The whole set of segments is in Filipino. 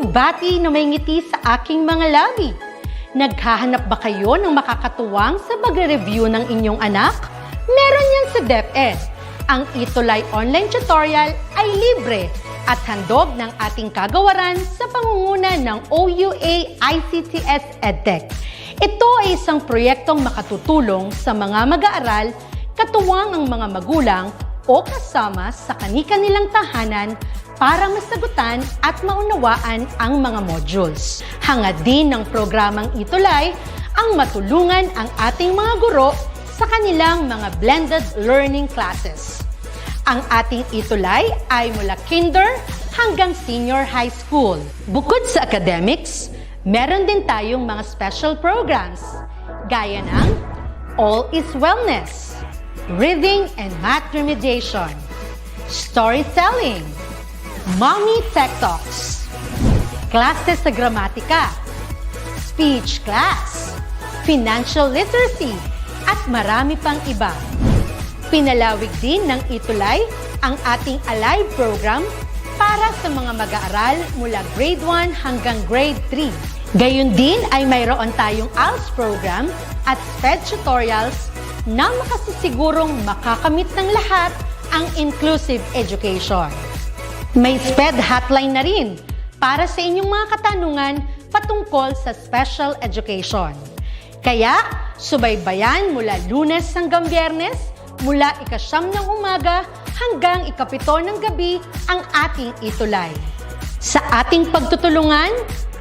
kabati na may ngiti sa aking mga labi. Naghahanap ba kayo ng makakatuwang sa pagre-review ng inyong anak? Meron yan sa DepEd. Ang ETULay online tutorial ay libre at handog ng ating kagawaran sa pangunguna ng OUA ICTS EdTech. Ito ay isang proyektong makatutulong sa mga mag-aaral, katuwang ang mga magulang o kasama sa kani-kanilang tahanan para masagutan at maunawaan ang mga modules. Hangad din ng programang ETULay ang matulungan ang ating mga guro sa kanilang mga blended learning classes. Ang ating ETULay ay mula kinder hanggang senior high school. Bukod sa academics, meron din tayong mga special programs gaya ng All is Wellness, Reading and Math Remediation, Storytelling, Mommy Tech Talks, Classes sa Gramatika, Speech Class, Financial Literacy, at marami pang iba. Pinalawig din ng ETULay ang ating Alive program para sa mga mag-aaral mula grade 1 hanggang grade 3. Gayun din ay mayroon tayong ALS program at SPED tutorials na makasisigurong makakamit ng lahat ang inclusive education. May SPED hotline na rin para sa inyong mga katanungan patungkol sa special education. Kaya, subaybayan mula Lunes hanggang Biyernes, mula 9:00 ng umaga hanggang 7:00 ng gabi ang ating ETULay. Sa ating pagtutulungan,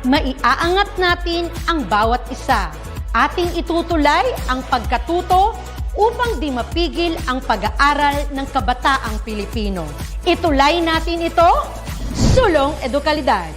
maiaangat natin ang bawat isa. Ating itutulay ang pagkatuto upang di mapigil ang pag-aaral ng kabataang Pilipino. ETULay natin ito, sulong edukalidad.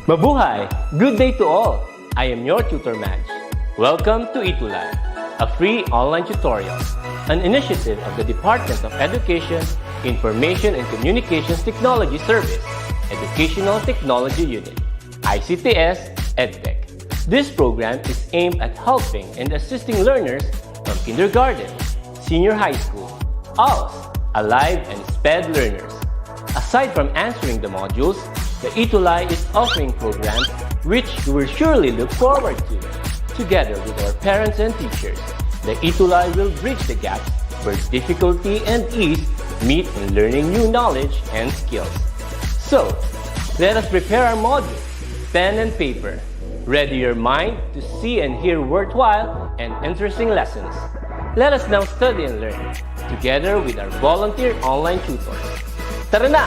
Mabuhay! Good day to all! I am your tutor Madge. Welcome to ETULay, a free online tutorial, an initiative of the Department of Education, Information and Communications Technology Service, Educational Technology Unit, ICTS EdTech. This program is aimed at helping and assisting learners from kindergarten, senior high school, ALS, Alive, and SPED learners. Aside from answering the modules, the ETULay is offering programs which you will surely look forward to. Together with our parents and teachers, the ETULay will bridge the gaps where difficulty and ease meet in learning new knowledge and skills. So, let us prepare our modules, pen and paper. Ready your mind to see and hear worthwhile and interesting lessons. Let us now study and learn, together with our volunteer online tutors. Tara na!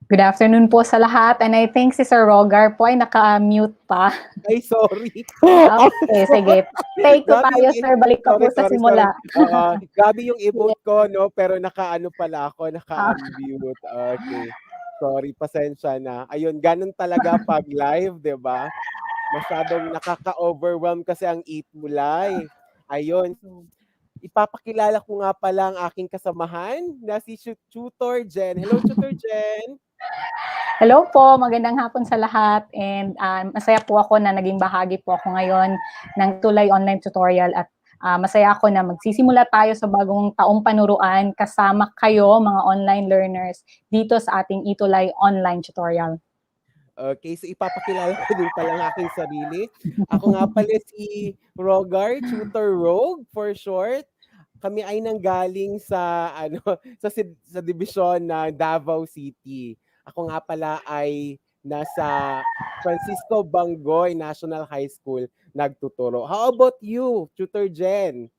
Good afternoon po sa lahat, and I think si Sir Rogar po ay naka-mute pa. Ay, sorry. Okay, sige. Take ko tayo, sir. Balik ka po sa simula. Gabi yung i-vote ko, no? Pero naka-ano pala ako, naka-unmute. Okay. Sorry, pasensya na. Ayun, ganun talaga pag live, di ba? Masyadong nakaka-overwhelm kasi ang ETULay. Ayun, so ipapakilala ko nga pala ang aking kasamahan na si Tutor Jen. Hello, Tutor Jen. Hello po, magandang hapon sa lahat and masaya po ako na naging bahagi po ako ngayon ng ETULay online tutorial at masaya ako na magsisimula tayo sa bagong taong panuruan kasama kayo mga online learners dito sa ating ETULay online tutorial. Okay, so ipapakilala ko din pala ang aking sarili. Ako nga pala si Rogar, Tutor Rogue for short. Kami ay nanggaling sa sa dibisyon na Davao City. Ako nga pala ay nasa Francisco Bangoy National High School nagtuturo. How about you, Tutor Jen?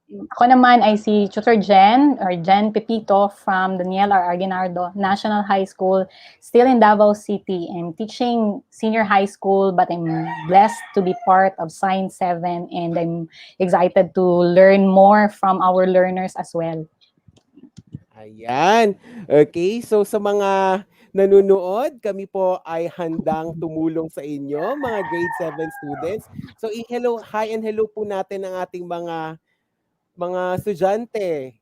Ako naman ay si Tutor Jen or Jen Pepito from Daniel R. Aguinaldo National High School, still in Davao City. I'm teaching senior high school, but I'm blessed to be part of Science 7 and I'm excited to learn more from our learners as well. Ayan. Okay, so sa mga nanonood, kami po ay handang tumulong sa inyo, mga grade 7 students. So hello, hi and hello po natin ang ating mga estudyante.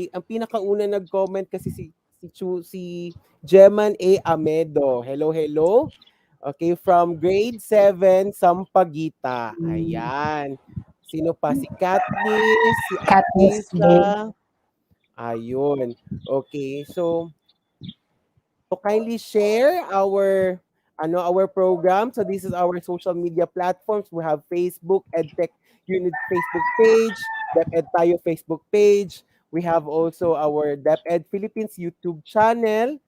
Ang pinakauna nag-comment kasi si Geman A. Amedo. Hello, hello. Okay, from grade 7, Sampaguita. Ayan. Sino pa? Si Katniss, si Katniss Aisha. Ayun. Okay, so kindly share our program. So this is our social media platforms. We have Facebook, EdTech Unit Facebook page, DepEd Tayo Facebook page. We have also our DepEd Philippines YouTube channel,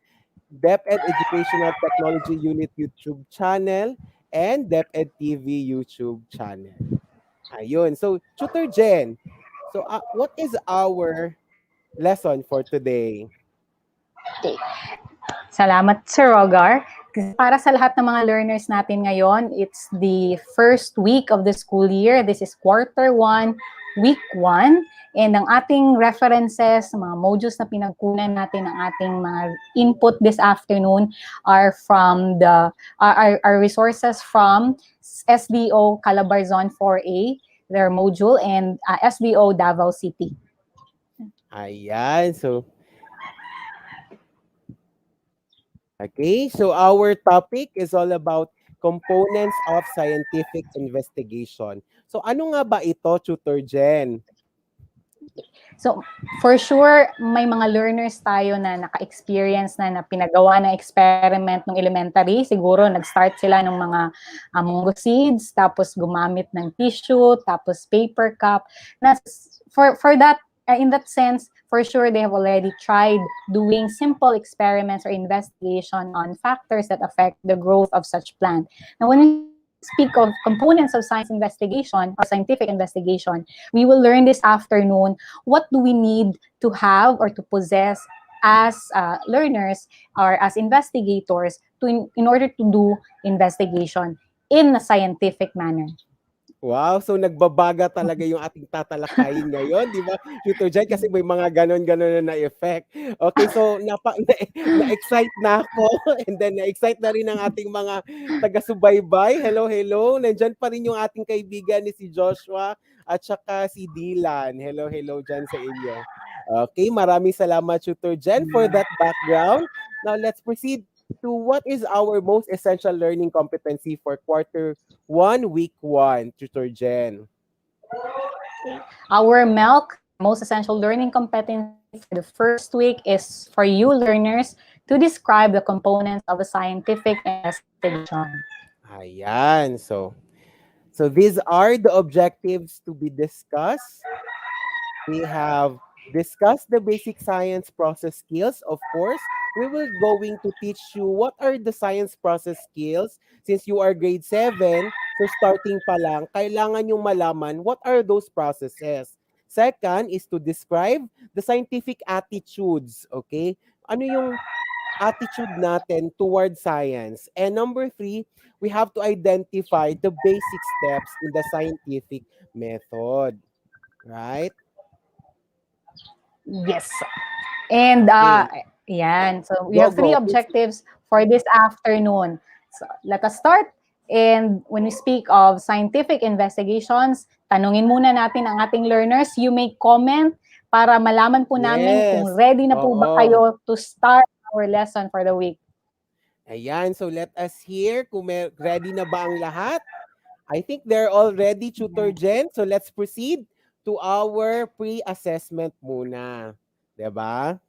DepEd Educational Technology Unit YouTube channel, and DepEd TV YouTube channel. Ayun. So, Tutor Jen, so what is our lesson for today? Okay. Salamat, Sir Rogar. Para sa lahat ng mga learners natin ngayon, it's the first week of the school year. This is quarter 1, week 1. And ang ating references, mga modules na pinagkunan natin, ang ating mga input this afternoon are from our resources from SDO Calabarzon 4A, their module, and SDO Davao City. Ayan. Okay, so our topic is all about components of scientific investigation. So ano nga ba ito, Tutor Jen? So, for sure, may mga learners tayo na naka-experience na pinagawa ng experiment ng elementary. Siguro, nag-start sila ng mga mango seeds, tapos gumamit ng tissue, tapos paper cup. For that, in that sense, for sure, they have already tried doing simple experiments or investigation on factors that affect the growth of such plant. Now, when we speak of components of science investigation or scientific investigation, we will learn this afternoon what do we need to have or to possess as learners or as investigators in order to do investigation in a scientific manner. Wow, so nagbabaga talaga yung ating tatalakayin ngayon, di ba, Tutor Jen? Kasi may mga ganon-ganon na effect. Okay, so na-excite na ako and then na-excite na rin ang ating mga taga-subaybay. Hello, hello. Nandyan pa rin yung ating kaibigan ni si Joshua at saka si Dylan. Hello, hello dyan sa inyo. Okay, maraming salamat, Tutor Jen, for that background. Now, let's proceed to what is our most essential learning competency for quarter 1, week 1, Tutor Jen. Our most essential learning competency for the first week is for you learners to describe the components of a scientific investigation. Ayan, so these are the objectives to be discussed. We have discussed the basic science process skills, of course. We will going to teach you what are the science process skills. Since you are grade 7, so starting pa lang, kailangan yung malaman what are those processes. Second is to describe the scientific attitudes, okay? Ano yung attitude natin toward science? And number 3, we have to identify the basic steps in the scientific method, right? Yes. And yan. So we have 3 objectives for this afternoon. So let us start. And when we speak of scientific investigations, tanungin muna natin ang ating learners. You may comment para malaman po namin kung Yes. ready na po ba Oo. kayo to start our lesson for the week. Ayan, so let us hear kung ready na ba ang lahat. I think they're all ready, Tutor Jen. So let's proceed to our pre-assessment muna. Diba?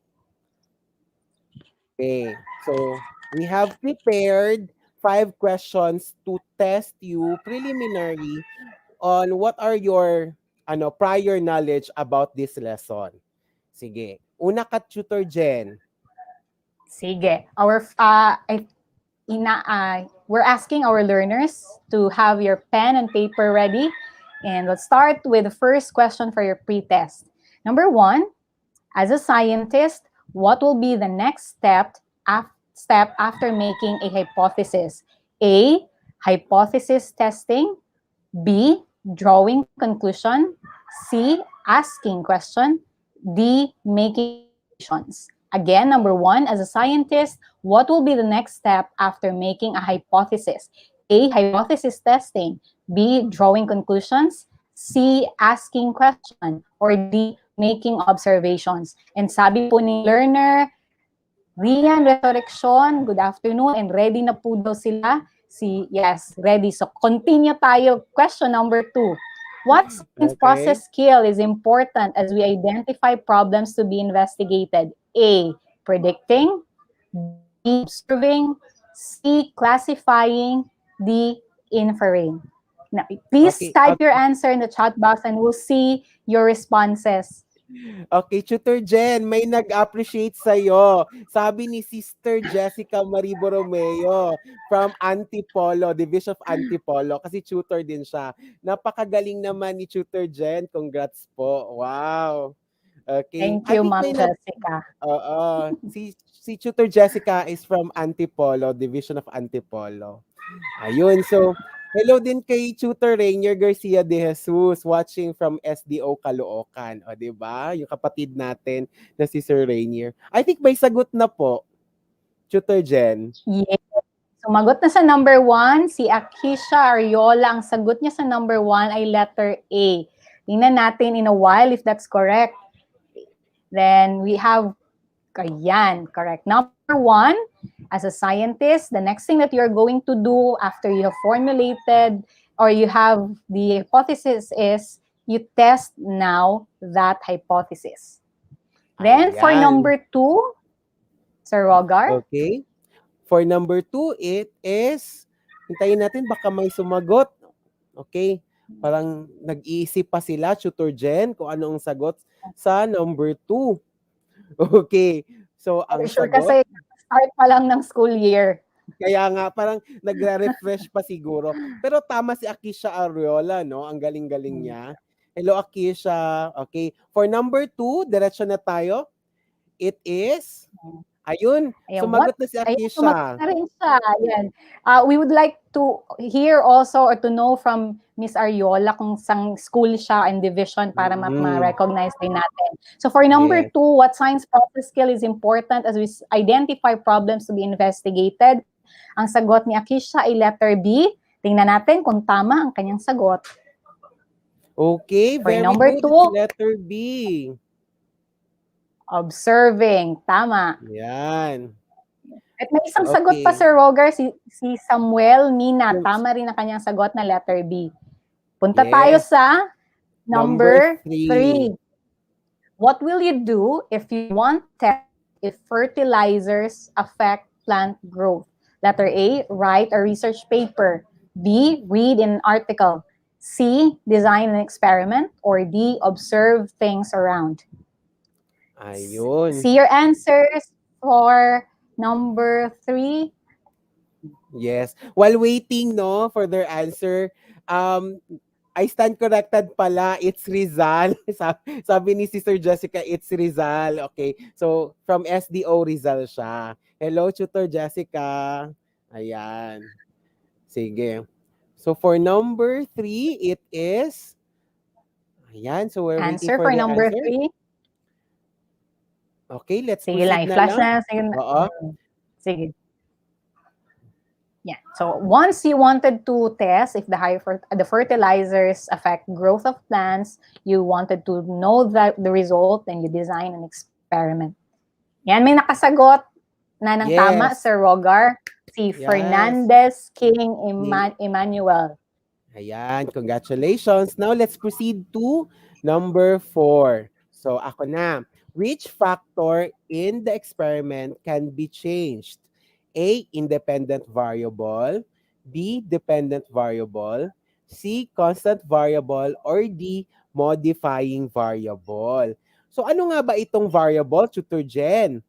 Okay, so we have prepared 5 questions to test you preliminary on what are your prior knowledge about this lesson. Sige. Una ka, Tutor Jen. Sige. We're asking our learners to have your pen and paper ready. And let's start with the first question for your pre-test. Number 1, as a scientist, what will be the next step after making a hypothesis? A, hypothesis testing. B, drawing conclusion. C, asking question. D, making observations. Again, number 1, as a scientist, what will be the next step after making a hypothesis? A, hypothesis testing. B, drawing conclusions. C, asking question. Or D, making observations. And sabi po ni learner, Rian Resurrection, good afternoon, and ready na po daw sila. Yes, ready. So continue tayo. Question number 2. What science process skill is important as we identify problems to be investigated? A, predicting. B, observing. C, classifying. D, inferring. Now, please type your answer in the chat box and we'll see your responses. Okay, Tutor Jen, may nag-appreciate sa'yo. Sabi ni Sister Jessica Maribo Romeo from Antipolo, Division of Antipolo, kasi tutor din siya. Napakagaling naman ni Tutor Jen. Congrats po. Wow. Okay. Thank you, Ma'am Jessica. Si Tutor Jessica is from Antipolo, Division of Antipolo. Ayun, so hello din kay Tutor Rainier Garcia de Jesus watching from SDO Caloocan. O, diba? Yung kapatid natin na si Sir Rainier. I think may sagot na po, Tutor Jen. Yes. Sumagot na sa number 1, si Akisha Ariola. Ang sagot niya sa number 1 ay letter A. Tingnan natin in a while if that's correct. Then we have, ayan, correct. Number 1, as a scientist, the next thing that you're going to do after you have formulated or you have the hypothesis is you test now that hypothesis. Then for number 2, Sir Rogar. Okay. For number 2, it is, hintayin natin baka may sumagot. Okay. Parang nag-iisip pa sila, Tutor Jen, kung ano ang sagot sa number 2. Okay. So, ang sure, sagot... kasi start pa lang ng school year. Kaya nga, parang nagre-refresh pa siguro. Pero tama si Akisha Ariola, no? Ang galing-galing niya. Hello, Akisha. Okay. For number 2, diretso na tayo. It is... Ayun, sumagot na si Akisha. Sumagot na rin siya. Ayan. We would like to hear also or to know from Miss Ariola kung sang school siya and division para ma-recognize din natin. So for number 2, what science process skill is important as we identify problems to be investigated? Ang sagot ni Akisha ay letter B. Tingnan natin kung tama ang kanyang sagot. Okay, very number good. 2, letter B. Observing. Tama. Yan. At may isang sagot pa, Sir Roger, si Samuel Mina. Tama rin ang kanyang sagot na letter B. Punta tayo sa number 3. What will you do if you want to test if fertilizers affect plant growth? Letter A, write a research paper. B, read an article. C, design an experiment. Or D, observe things around. Ayun. See your answers for number 3. Yes. While waiting, no, for their answer, I stand corrected pala. It's Rizal. Sabi ni Sister Jessica, it's Rizal. Okay. So, from SDO Rizal siya. Hello, Tutor Jessica. Ayan. Sige. So, for number 3, it is... Ayan. So, we're waiting for the number answer. 3. Okay, let's sige proceed lang, na flash lang. Na. Sige. Oo. Sige. Yeah. So once you wanted to test if the fertilizers affect growth of plants, you wanted to know that the result, and you design an experiment. Yan, may nakasagot na ng tama, Yes. Sir Rogar. Si Yes. Fernandez King Ning- Emmanuel. Ayan, congratulations. Now, let's proceed to number 4. So, ako na. Which factor in the experiment can be changed? A, independent variable. B, dependent variable. C, constant variable. Or D, modifying variable. So, ano nga ba itong variable, Tutor Jen?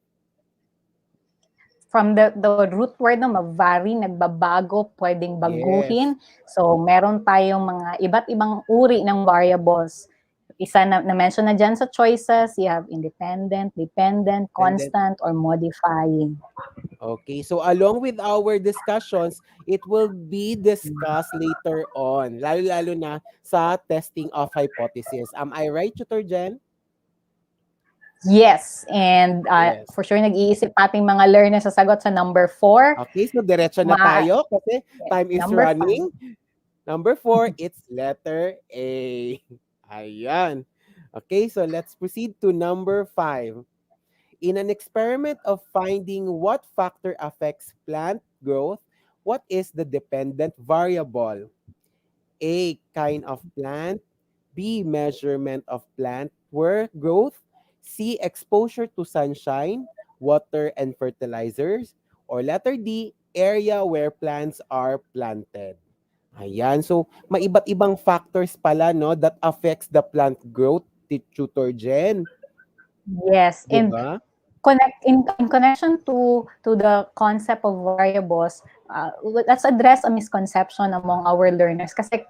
From the root word no, vary, nagbabago, pwedeng Yes. baguhin. So, meron tayong mga iba't ibang uri ng variables. Isa na mention na dyan sa choices, you have independent, dependent, And then, constant, or modifying. okay, so along with our discussions, it will be discussed later on, lalo-lalo na sa testing of hypothesis. Am I right, Tutor Jen? Yes, and Yes. for sure nag-iisip ating mga learners sa sagot sa number 4. Okay, so diretso na tayo kasi time is Number 5. running. Number 4, it's letter A. Ayan. Okay, so let's proceed to number 5. In an experiment of finding what factor affects plant growth, what is the dependent variable? A, kind of plant. B, measurement of plant growth. C, exposure to sunshine, water, and fertilizers. Or letter D, area where plants are planted. Ayan. So, may iba't ibang factors pala, no, that affects the plant growth, Tutor Jen. Yes, and Diba? in connection to the concept of variables, let's address a misconception among our learners kasi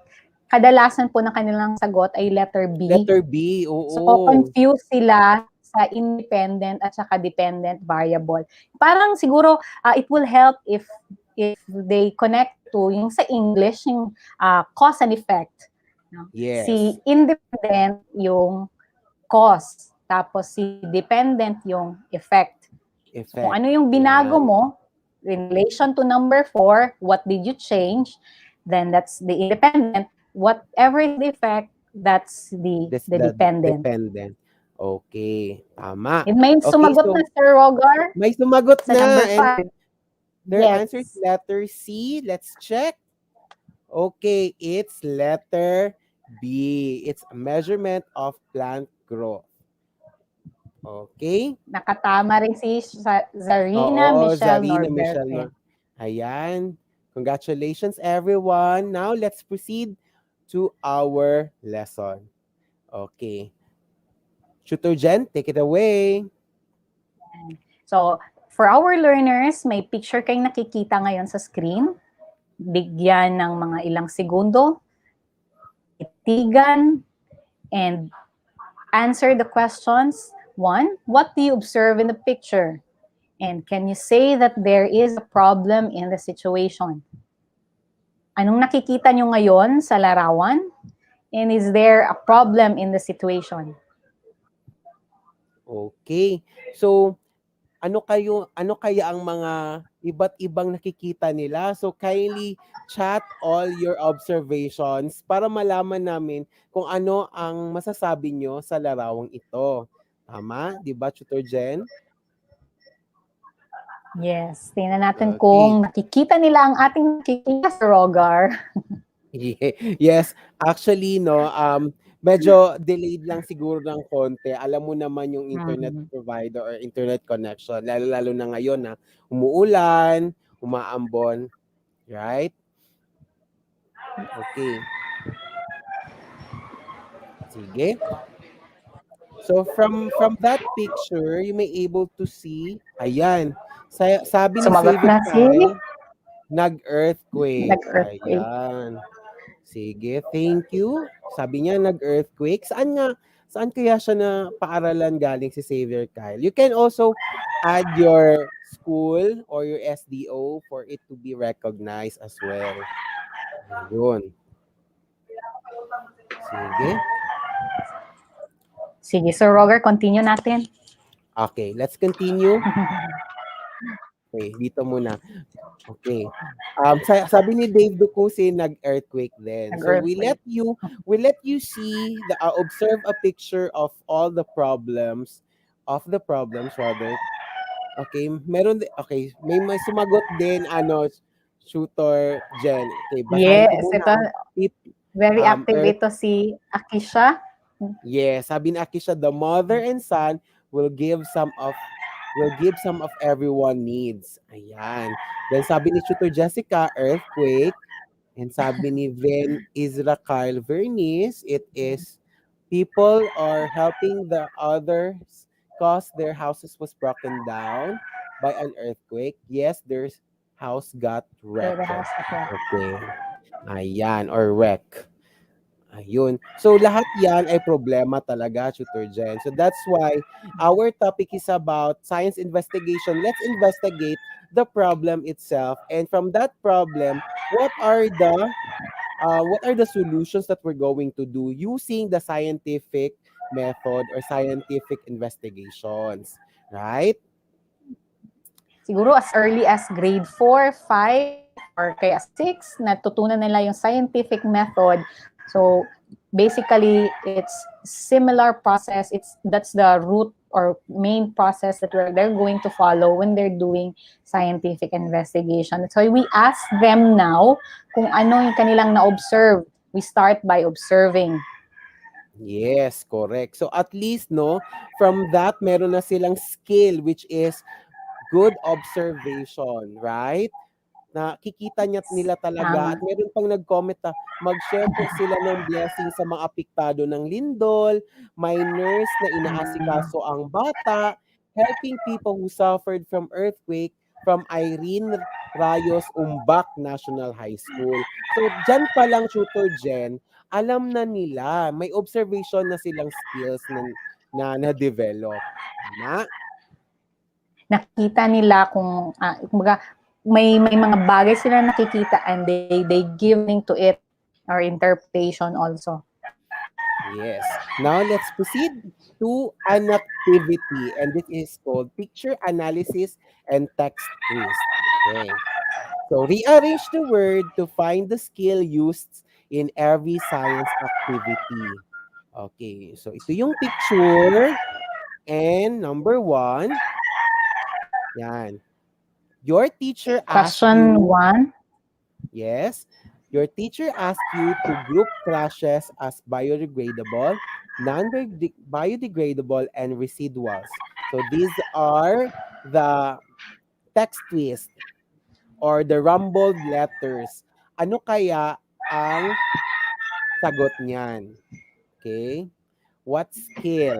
kadalasan po ng kanilang sagot ay letter B. Letter B, So, oo. confused sila sa independent at saka dependent variable. Parang siguro, it will help if they connect to yung sa English, yung cause and effect. No? Yes. Si independent yung cause, tapos si dependent yung effect. So, kung Effect. ano yung binago Yan. mo, in relation to number 4, what did you change? Then that's the independent. Whatever is the effect, that's the dependent. Dependent. Okay, tama. May Okay, sumagot so na Sir Rogar may sumagot sa number na. 5. And their Yes. answer is letter C. Let's check. Okay, it's letter B. It's a measurement of plant growth. Okay? Nakatama rin si Zarina Oo, Michelle Zarina Michelle. Norberte. Ayan. Congratulations, everyone. Now, let's proceed to our lesson. Okay. Tutor Jen, take it away. So, for our learners, may picture kayong nakikita ngayon sa screen. Bigyan ng mga ilang segundo, itigan, and answer the questions. 1, what do you observe in the picture? And can you say that there is a problem in the situation? Anong nakikita nyo ngayon sa larawan? And is there a problem in the situation? Okay. So, ano kaya ang mga iba't ibang nakikita nila? So, kindly chat all your observations para malaman namin kung ano ang masasabi nyo sa larawang ito. Tama? Di ba, Tutor Jen? Yes. Tingnan natin Okay. kung nakikita nila ang ating nakikita sa Rogar. Yes, actually no, medyo delayed lang siguro ng konti. Alam mo naman yung internet provider or internet connection, lalo-lalo na ngayon na umuulan, umaambon, right? Okay. Sige. So from that picture, you may able to see, ayan, sabi ni Sumagot Xavier na si Kyle, nag-earthquake. nag-earthquake. Ayan. Sige, thank you. Sabi niya nag-earthquake. Saan kaya siya na paaralan galing si Xavier Kyle? You can also add your school or your SDO for it to be recognized as well. Ayun. Sige. Sige, Sir Roger, continue natin. Okay, let's continue. Okay, dito muna. Okay. Sabi ni Dave Ducusi, nag-earthquake din. So Nag-earthquake. we let you see observe a picture of all the problems rather. Okay, okay, may sumagot din shooter Jen. Okay, basahin ko Yes, muna ito, ang tip. very active Earth, ito si Akisha. yes, sabi ni Akisha, the mother and son will give some of everyone needs. Ayan. Then sabi ni Shooter Jessica, earthquake. And sabi ni Ven Isra Carl Vernice, it is people are helping the others cause their houses was broken down by an earthquake. Yes, their house got For the wrecked. house of work. Okay. Ayan, or wreck. Ayun. So lahat yan ay problema talaga, Tutor Jen. So that's why our topic is about science investigation. Let's investigate the problem itself. And from that problem, what are the solutions that we're going to do using the scientific method or scientific investigations, right? Siguro as early as grade 4, 5, or kaya 6, natutunan nila yung scientific method. So, basically, it's similar process. That's the root or main process that they're going to follow when they're doing scientific investigation. So, we ask them now kung ano yung kanilang na-observe. We start by observing. Yes, correct. So at least from that meron na silang skill which is good observation, right? Nakikita nila talaga at Tama. meron pang nag-comment na mag-share po sila ng blessing sa mga apektado ng lindol, minors na inaasikaso ang bata, helping people who suffered from earthquake from Irene Rayos Umbak National High School. So dyan pa lang, Tutor Jen, alam na nila, may observation na silang skills na develop. Tama? Nakita nila kung kumbaga may mga bagay sila nakikita and they give meaning to it or interpretation also. Yes. Now let's proceed to an activity, and this is called picture analysis and text twist. Okay. So rearrange the word to find the skill used in every science activity. Okay. So ito yung picture. And number 1, yan. Your teacher asked Question you, 1. yes, your teacher asked you to group trashes as biodegradable, non-biodegradable, and residuals. So these are the text twist or the rumbled letters. Ano kaya ang sagot niyan? Okay? What skill?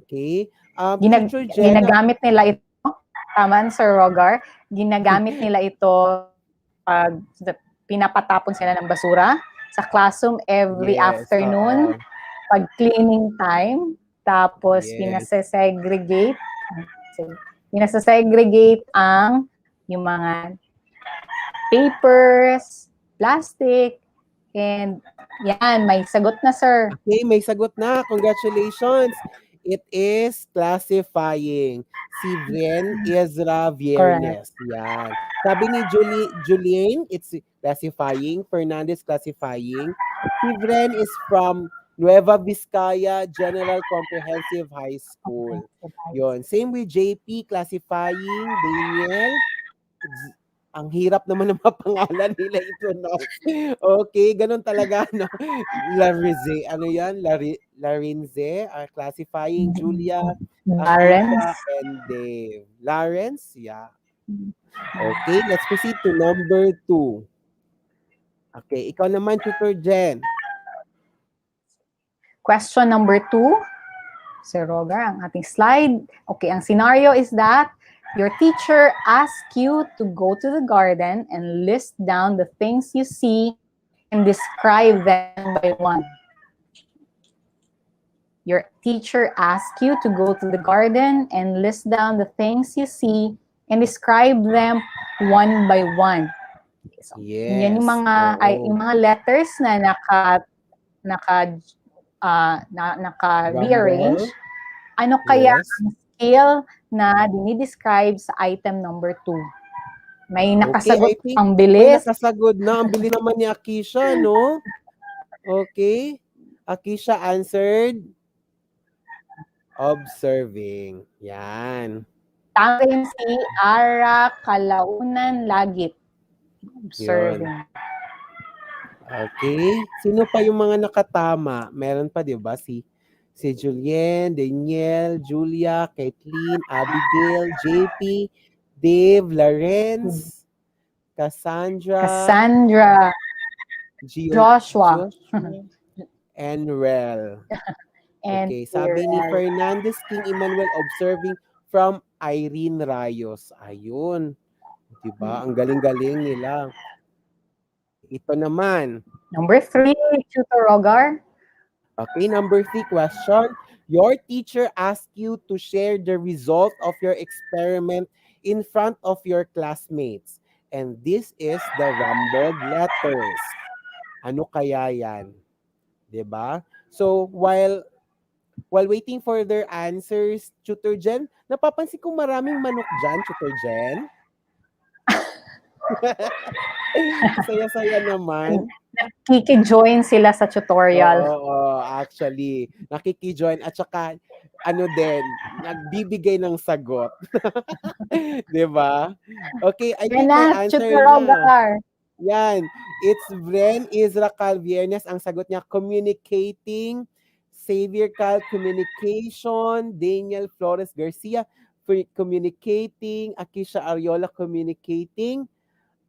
Okay? Teacher Jen, Ginagamit nila ito, tama, Sir Rogar, ginagamit nila ito pag pinapatapon sila ng basura sa classroom every yes, afternoon, oo. pag cleaning time, tapos Yes. pinasesegregate ang yung mga papers, plastic, and yan, may sagot na, sir. Okay, may sagot na. Congratulations. It is classifying. Si Vren Ezra Viernes. Yan. Sabi ni Julien, it's classifying. Fernandez, classifying. Si Vren is from Nueva Vizcaya General Comprehensive High School. Yon. Same with JP, classifying. Daniel, ang hirap naman ng mga pangalan nila ito, no? Okay, ganun talaga, no? Larize, ano yan? Larinze, classifying. Julia, Akisha, Lawrence. and Dave. Lawrence, yeah. Okay, let's proceed to number 2. Okay, ikaw naman, Tutor Jen. Question number 2. Sir Rogar, ang ating slide. Okay, ang scenario is that your teacher asks you to go to the garden and list down the things you see and describe them by one. Your teacher asks you to go to the garden and list down the things you see and describe them one by one. So, Yes. yan yung yung mga letters na naka-rearrange. Ano kaya ang skill na dinidescribe sa item number 2. May Okay, I nakasagot, think ang may bilis. nakasagod na. Ang bilis naman ni Akisha, no? Okay. Akisha answered observing. Yan. Tama rin si Ara Kalaunan Lagit. Yun. Observing. Okay. Sino pa yung mga nakatama? Meron pa, di ba? Si Julien, Daniel, Julia, Caitlin, Abigail, JP, Dave, Lawrence, Cassandra, Joshua, and Rel. and Okay, sabi ni Fernandez King Emmanuel, observing from Irene Rayos. Ayun. Diba? Ang galing-galing nila. Ito naman. Number 3, Tutor Rogar. Okay, number 3 question. Your teacher asked you to share the result of your experiment in front of your classmates. And this is the rumbled letters. Ano kaya yan? Diba? So, while waiting for their answers, Tutor Jen, napapansin ko maraming manok dyan, Tutor Jen. Saya-saya naman. Nakiki-join sila sa tutorial. Oo, actually. Nakiki-join at saka, din, nagbibigay ng sagot. Diba? Okay, I think may answer Tutor na. Rogar. Yan. It's Bren Isra Calviernes. Ang sagot niya, communicating. Xavier Cal, communication. Daniel Flores Garcia, communicating. Akisha Ariola, communicating.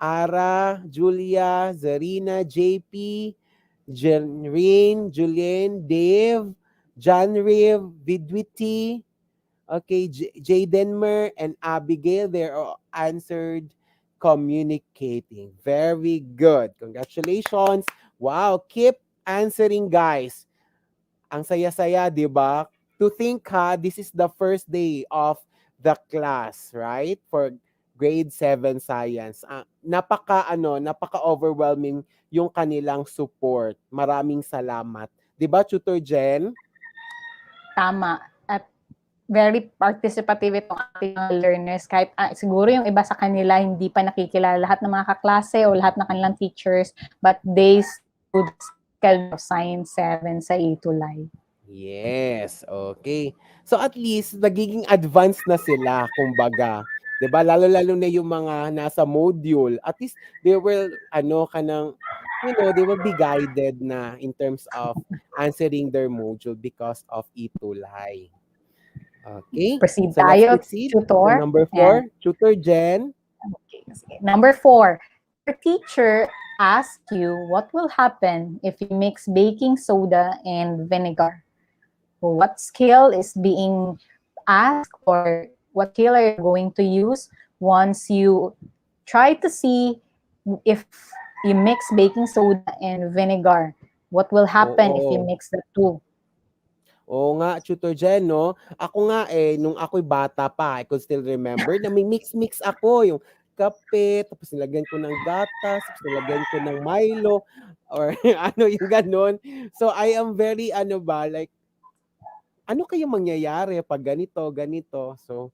Ara, Julia, Zarina, JP, Jenrine, Julien, Dave, John Riv, Vidwiti, okay, Jadenmer, and Abigail, they're all answered communicating. Very good. Congratulations. Wow, keep answering, guys. Ang saya-saya, di ba? To think, this is the first day of the class, right? For grade 7 science. Napaka-overwhelming yung kanilang support. Maraming salamat. Di ba, Tutor Jen? Tama. At very participative itong ating mga learners. Kahit siguro yung iba sa kanila hindi pa nakikilala lahat ng mga kaklase o lahat ng kanilang teachers, but they stood of Science 7 sa ETULay. Yes, okay. So at least nagiging advanced na sila, kumbaga. 'Di ba? Lalo-lalo na yung mga nasa module. At least they will they will be guided na in terms of answering their module because of ETULay. Okay. Proceed So let's tayo, proceed Tutor. to number 4. Tutor Jen. Okay. Number 4. Your teacher asks you what will happen if you mix baking soda and vinegar. What skill is being asked, or what skill are you going to use once you try to see if you mix baking soda and vinegar? What will happen if you mix the two? Oo nga, Tutor Jen, no? Ako nga nung ako'y bata pa, I could still remember na may mix-mix ako, yung kape, tapos nilagyan ko ng gatas, tapos nilagyan ko ng Milo, or yung ganon. So I am very, like, ano kaya mangyayari pag ganito? So,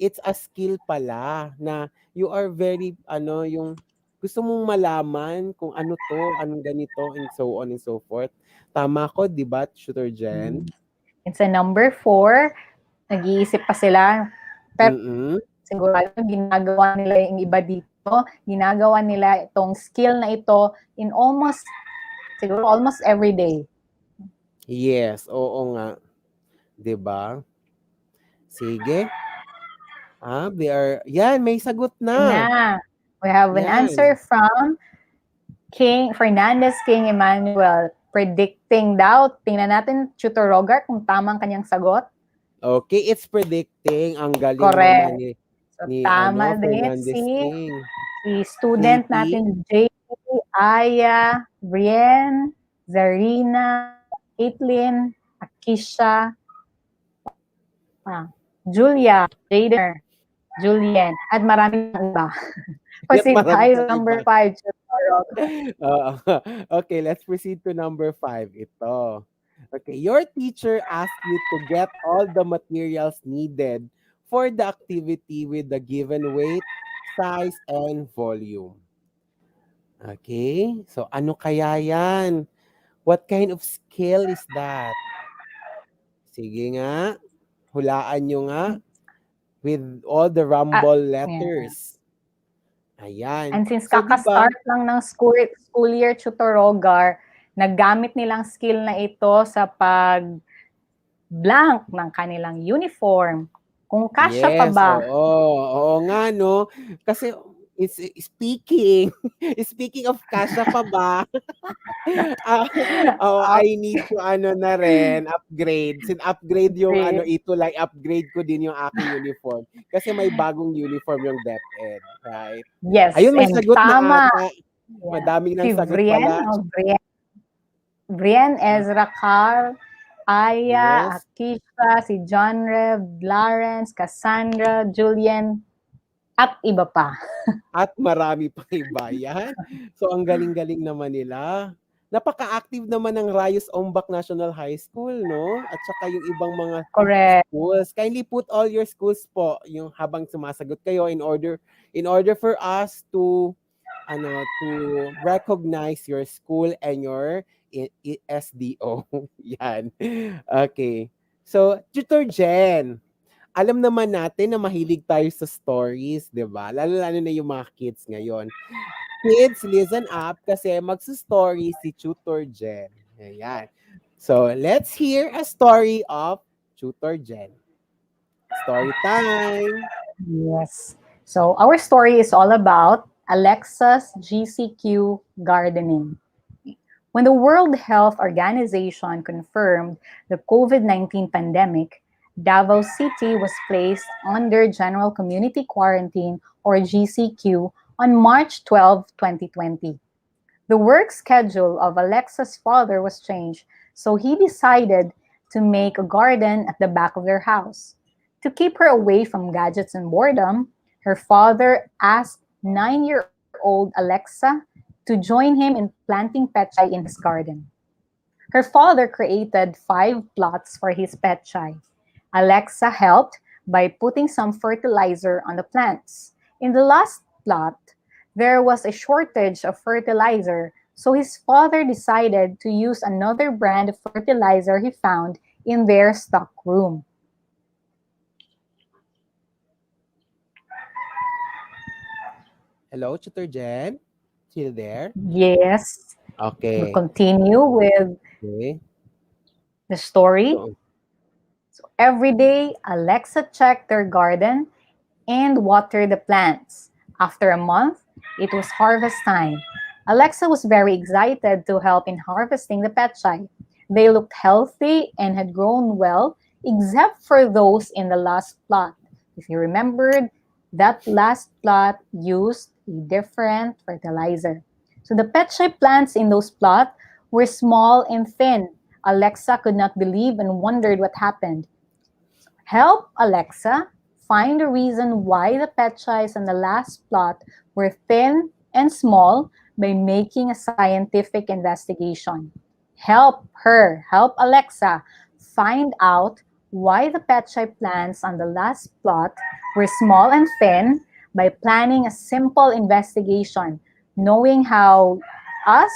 it's a skill pala na you are very, yung gusto mong malaman kung ano to, anong ganito, and so on and so forth. Tama ko, di ba, Tutor Jen? It's a number 4. Nag-iisip pa sila. Pero siguro ginagawa nila yung iba dito. Ginagawa nila itong skill na ito in almost every day. Yes, oo nga. 'Di ba? Sige. May sagot na. We have an answer from Fernandez King Emmanuel. Predicting daw. Tingnan natin, Tutor Rogar, kung tamang kanyang sagot. Okay, it's predicting. Ang galing Correct. naman So, tama din Fernandez King. Si student natin, JP, Aya, Brienne, Zarina, Caitlin, Akisha, Julia, Jader, Julien, at maraming iba. Proceed tayo sa number 5. Okay, let's proceed to number 5. Ito. Okay, your teacher asked you to get all the materials needed for the activity with the given weight, size, and volume. Okay, so ano kaya yan? What kind of skill is that? Sige nga, hulaan nyo nga with all the Ah, rumble yeah. letters. Ayan. And since So, di ba? kaka-start lang ng school year, Tutor naggamit nilang skill na ito sa pag-blank ng kanilang uniform. Kung kasya pa Yes, ba? oo. Oo nga, no? Kasi, speaking, speaking of kasya pa ba, ah, oh, Ah, I need to ano na rin, upgrade. Upgrade yung ano, okay. ETULay, upgrade ko din yung aking uniform. Kasi may bagong uniform yung DepEd, right? Yes, Ayun, may and sagot na tama. ata. Yeah. Madaming Si nang sagot Vrien, pala. oh, Brienne, Ezra, Carl, Aya, Yes. Akisha, si John Rev, Lawrence, Cassandra, Julian, at iba pa. At marami pang iba yan. So, ang galing-galing naman nila. Napaka-active naman ng Rayos Ombak National High School, no? At saka yung ibang mga Correct. schools. Kindly put all your schools po yung habang sumasagot kayo in order for us to recognize your school and your SDO. Yan. Okay. So, Tutor Jen, alam naman natin na mahilig tayo sa stories, 'di ba? Lalo-lalo na yung mga kids ngayon. Kids, listen up kasi magsa-story si Tutor Jen. Ayan. So, let's hear a story of Tutor Jen. Story time. Yes. So our story is all about Alexa's GCQ gardening. When the World Health Organization confirmed the COVID-19 pandemic, Davao City was placed under General Community Quarantine or GCQ on March 12, 2020. The work schedule of Alexa's father was changed, so he decided to make a garden at the back of their house. To keep her away from gadgets and boredom, her father asked 9-year-old Alexa to join him in planting petchay in his garden. Her father created 5 plots for his petchay. Alexa helped by putting some fertilizer on the plants. In the last plot, there was a shortage of fertilizer, so his father decided to use another brand of fertilizer he found in their stock room. Hello, Tutor Jen? Still there? Yes, we'll Okay. continue with Okay. the story. So, So every day, Alexa checked their garden and watered the plants. After a month, it was harvest time. Alexa was very excited to help in harvesting the petchay. They looked healthy and had grown well, except for those in the last plot. If you remembered, that last plot used a different fertilizer. So the petchay plants in those plots were small and thin. Alexa could not believe and wondered what happened. Help Alexa find the reason why the petchays on the last plot were thin and small by making a scientific investigation. Help Alexa find out why the petchay plants on the last plot were small and thin by planning a simple investigation, knowing how us,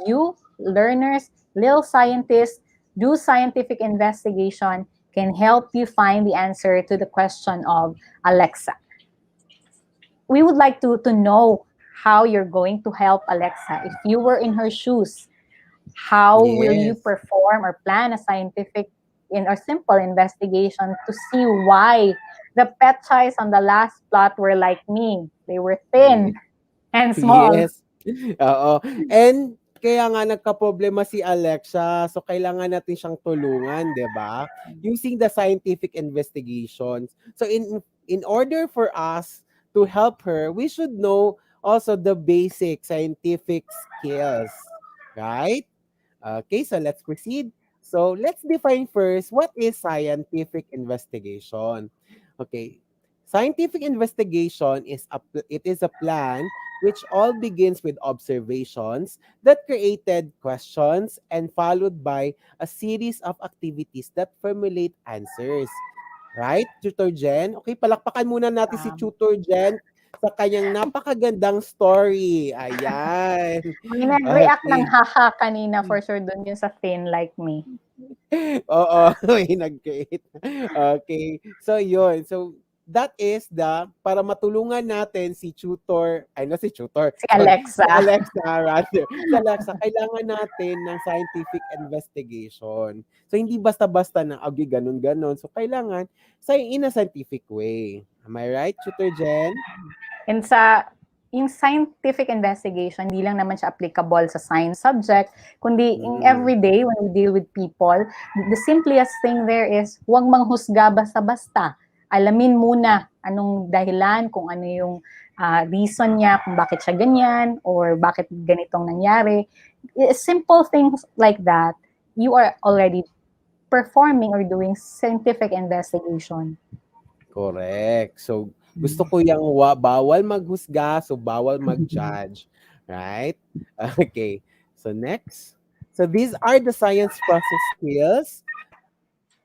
you, learners, little scientists, do scientific investigation can help you find the answer to the question of Alexa. We would like to know how you're going to help Alexa. If you were in her shoes, how will you yes. perform or plan a scientific or simple investigation to see why the pet size on the last plot were like me? They were thin and small. Yes. Oo. And kaya nga nagkaproblema si Alexa. So kailangan natin siyang tulungan, 'di ba? Using the scientific investigations. So in order for us to help her, we should know also the basic scientific skills, right? Okay, so let's proceed. So let's define first what is scientific investigation. Okay. Scientific investigation is it is a plan which all begins with observations that created questions and followed by a series of activities that formulate answers. Right, Tutor Jen? Okay, palakpakan muna natin si Tutor Jen sa kanyang napakagandang story. Ayan. May nag-react ng Okay. haha kanina, for sure dun yun sa thin like me. Oo, may nag-create. Okay. So, yun. So, that is para matulungan natin si tutor, ay no, si tutor, Si sorry, Alexa. si Alexa rather. Si Alexa, kailangan natin ng scientific investigation. So, hindi basta-basta na, okay, ganun-ganun. So, kailangan in a scientific way. Am I right, Tutor Jen? And yung scientific investigation, hindi lang naman siya applicable sa science subject, kundi in everyday when we deal with people, the simplest thing there is huwag manghusga basta-basta. Alamin muna anong dahilan, kung ano yung reason niya, kung bakit siya ganyan, or bakit ganitong nangyari. Simple things like that, you are already performing or doing scientific investigation. Correct. So, gusto ko yung bawal maghusga, so bawal mag-judge. Right? Okay. So, next. So, these are the science process skills.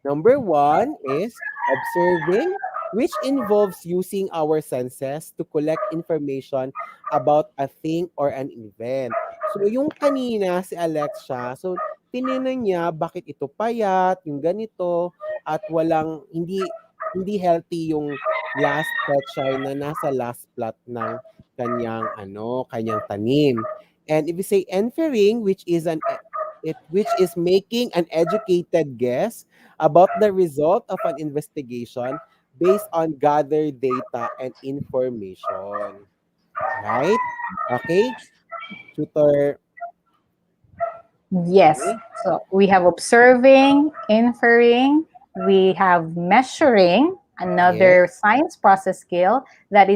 Number 1 is observing, which involves using our senses to collect information about a thing or an event. So, yung kanina si Alexa, so tinignan niya bakit ito payat, yung ganito, at hindi healthy yung last petchay na nasa last plot ng kanyang tanim. And if you say inferring, which is making an educated guess about the result of an investigation based on gathered data and information. Right? Okay? Tutor. Yes. Okay. So we have observing, inferring, we have measuring, another science process skill that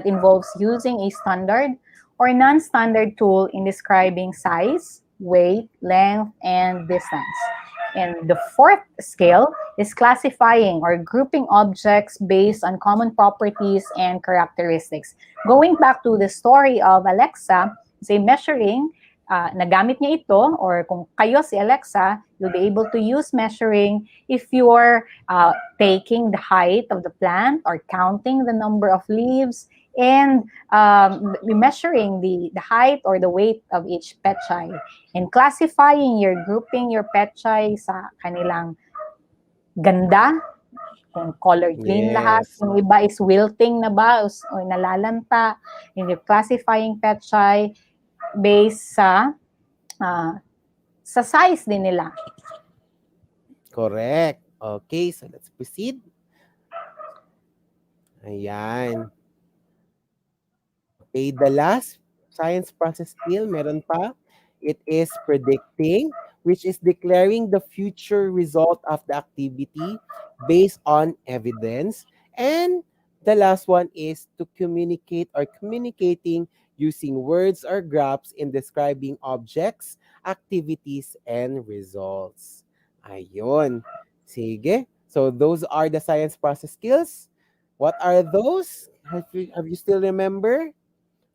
involves using a standard or non-standard tool in describing size, weight, length, and distance. And the fourth skill is classifying or grouping objects based on common properties and characteristics. Going back to the story of Alexa, say measuring, nagamit niya ito, or kung kayo si Alexa, you'll be able to use measuring if you're taking the height of the plant or counting the number of leaves and measuring the height or the weight of each petchay and classifying, grouping your petchay sa kanilang ganda, kung color green lahat, yung iba is wilting na ba o nalalanta, and you're classifying petchay based sa size din nila. Correct. Okay, so let's proceed. Ayan. Okay, the last science process skill, meron pa. It is predicting, which is declaring the future result of the activity based on evidence. And the last one is to communicate or communicating using words or graphs in describing objects, activities, and results. Ayun. Sige. So those are the science process skills. What are those? Have you still remember?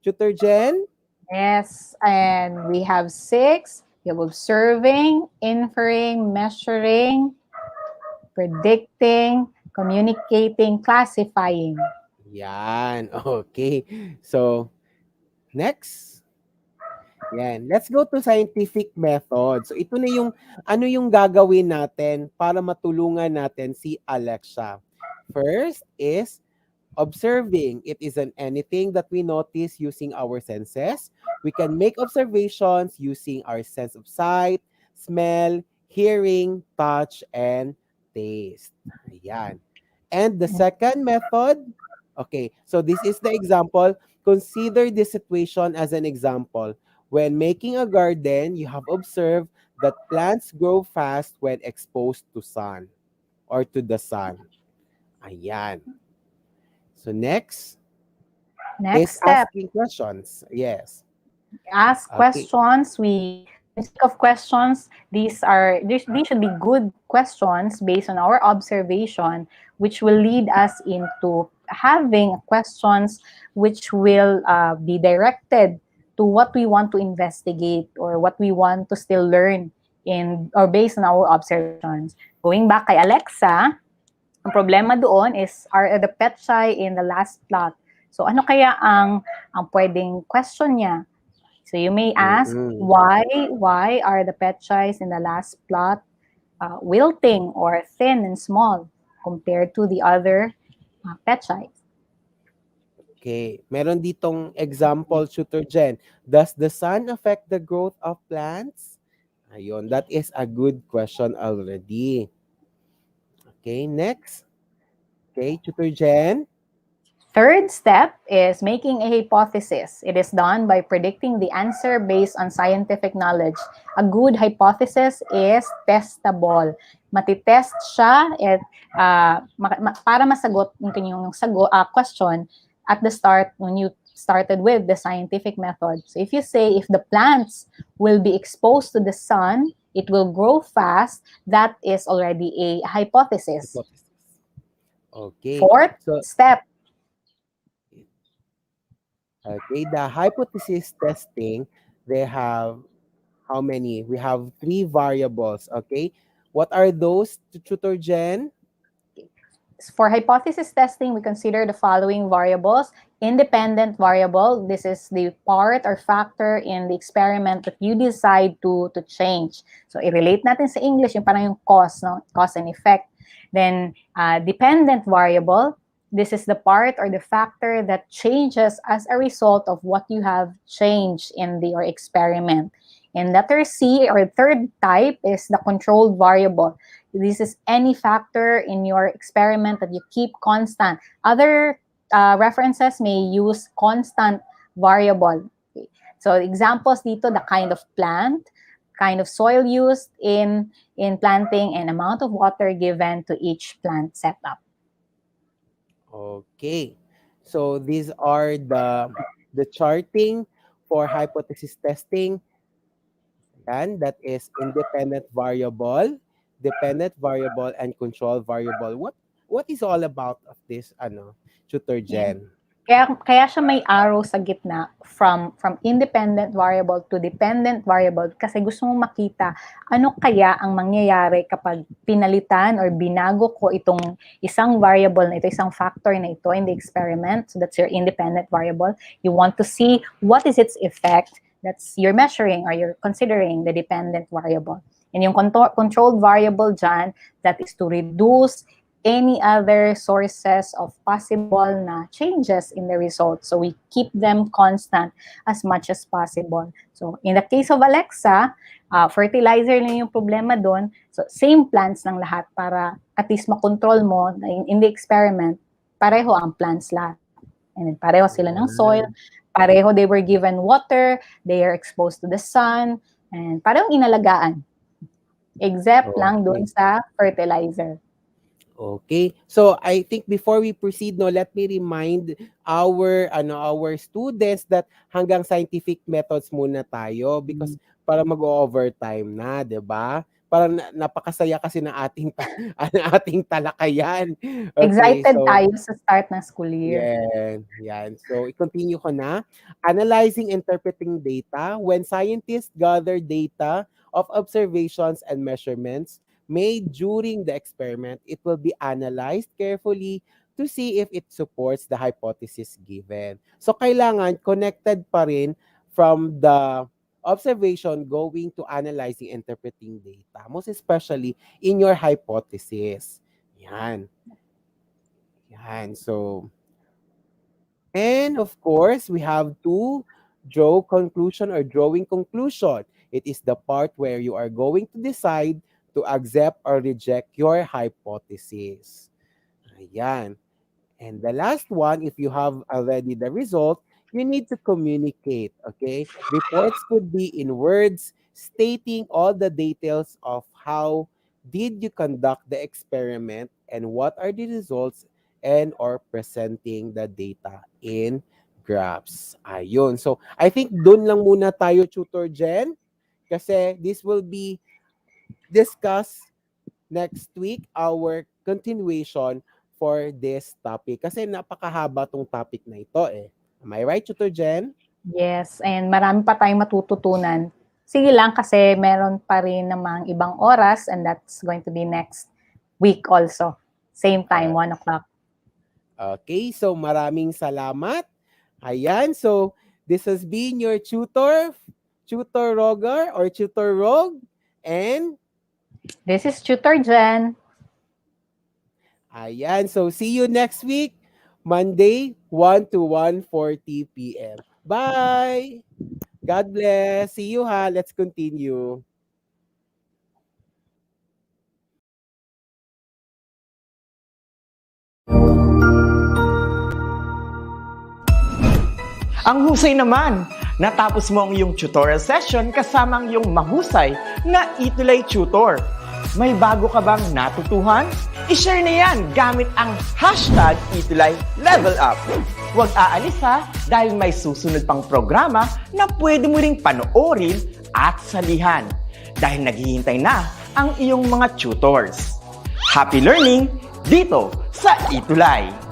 Tutor Jen? Yes, and we have 6. You have observing, inferring, measuring, predicting, communicating, classifying. Yan. Okay. So, next. Yan. Let's go to scientific method. So, ito na yung gagawin natin para matulungan natin si Alexa. First is observing. It isn't anything that we notice using our senses. We can make observations using our sense of sight, smell, hearing, touch, and taste. Ayan. And the second method, okay, so this is the example. Consider this situation as an example. When making a garden, you have observed that plants grow fast when exposed to sun or to the sun. Ayan. So next is step, asking questions. Yes. ask questions. We think of questions. These should be good questions based on our observation, which will lead us into having questions which will be directed to what we want to investigate or what we want to still learn in or based on our observations. Going back kay Alexa, ang problema doon is are the petchy in the last plot. So ano kaya ang pwedeng question niya? So you may ask, Mm-mm. why are the petchies in the last plot wilting or thin and small compared to the other petchies? Okay. Meron ditong example, Tutor Jen. Does the sun affect the growth of plants? Ayun, that is a good question already. Okay, next. Okay, Tutor Jen. Third step is making a hypothesis. It is done by predicting the answer based on scientific knowledge. A good hypothesis is testable. Matitest siya at, para masagot yung question at the start when you started with the scientific method. So if you say if the plants will be exposed to the sun, it will grow fast, that is already a hypothesis. Hypothesis. Okay. Fourth So, step. okay, the hypothesis testing, they have how many? We have 3 variables, okay? What are those, Tutor Jen? For hypothesis testing, we consider the following variables. Independent variable, this is the part or factor in the experiment that you decide to change. So, i-relate natin sa English, yung parang yung cause, no? Cause and effect. Then, dependent variable, this is the part or the factor that changes as a result of what you have changed in your experiment. And letter C or third type is the controlled variable. This is any factor in your experiment that you keep constant. Other references may use constant variable. Okay. So examples dito, the kind of plant, kind of soil used in planting, and amount of water given to each plant setup. Okay. So these are the charting for hypothesis testing. And that is independent variable, dependent variable, and control variable. What is all about of this Tutor Yeah. Jen? Kaya siya may arrow sa gitna from independent variable to dependent variable kasi gusto mong makita ano kaya ang mangyayari kapag pinalitan or binago ko itong isang variable na ito, isang factor na ito in the experiment. So that's your independent variable. You want to see what is its effect. That's you're measuring or you're considering the dependent variable. And yung controlled variable dyan, that is to reduce any other sources of possible na changes in the results. So we keep them constant as much as possible. So in the case of Alexa, fertilizer lang yung problema doon. So same plants ng lahat para at least makontrol mo na in the experiment, pareho ang plants lahat. And then pareho sila ng soil, pareho they were given water, they are exposed to the sun, and parehong inalagaan. Except lang doon sa fertilizer. Okay. So I think before we proceed, let me remind our students that hanggang scientific methods muna tayo because para mag-overtime na, 'di ba? Parang napakasaya kasi ng ating ating talakayan. Okay, Excited so tayo sa start ng school year. yan. So i-continue ko na. Analyzing, interpreting data. When scientists gather data of observations and measurements made during the experiment, it will be analyzed carefully to see if it supports the hypothesis given. So, kailangan connected pa rin from the observation going to analyzing, interpreting data, most especially in your hypothesis. Yan. So, and of course, we have to draw conclusion or drawing conclusion. It is the part where you are going to decide to accept or reject your hypothesis. Ayan. And the last one, if you have already the result, you need to communicate, okay? Reports could be in words stating all the details of how did you conduct the experiment and what are the results and or presenting the data in graphs. Ayun. So, I think dun lang muna tayo, Tutor Jen, kasi this will be discussed next week, our continuation for this topic. Kasi napakahaba tong topic na ito eh. Am I right, Tutor Jen? Yes, and marami pa tayong matututunan. Sige lang kasi meron pa rin namang ibang oras and that's going to be next week also. Same time, 1 o'clock. Okay, so maraming salamat. Ayan, so this has been your tutor, Tutor Roger or Tutor Rog, and This is Tutor Jen. ayan, so see you next week, Monday, 1 to 1:40 p.m. Bye! God bless. See you ha. Let's continue. Ang husay naman! Natapos mo ang iyong tutorial session kasama ang iyong mahusay na ETULay tutor. May bago ka bang natutuhan? I-share na yan gamit ang hashtag #ETULayLevelUp. Huwag aalis ha dahil may susunod pang programa na pwede mo ring panoorin at salihan dahil naghihintay na ang iyong mga tutors. Happy learning dito sa ETULay!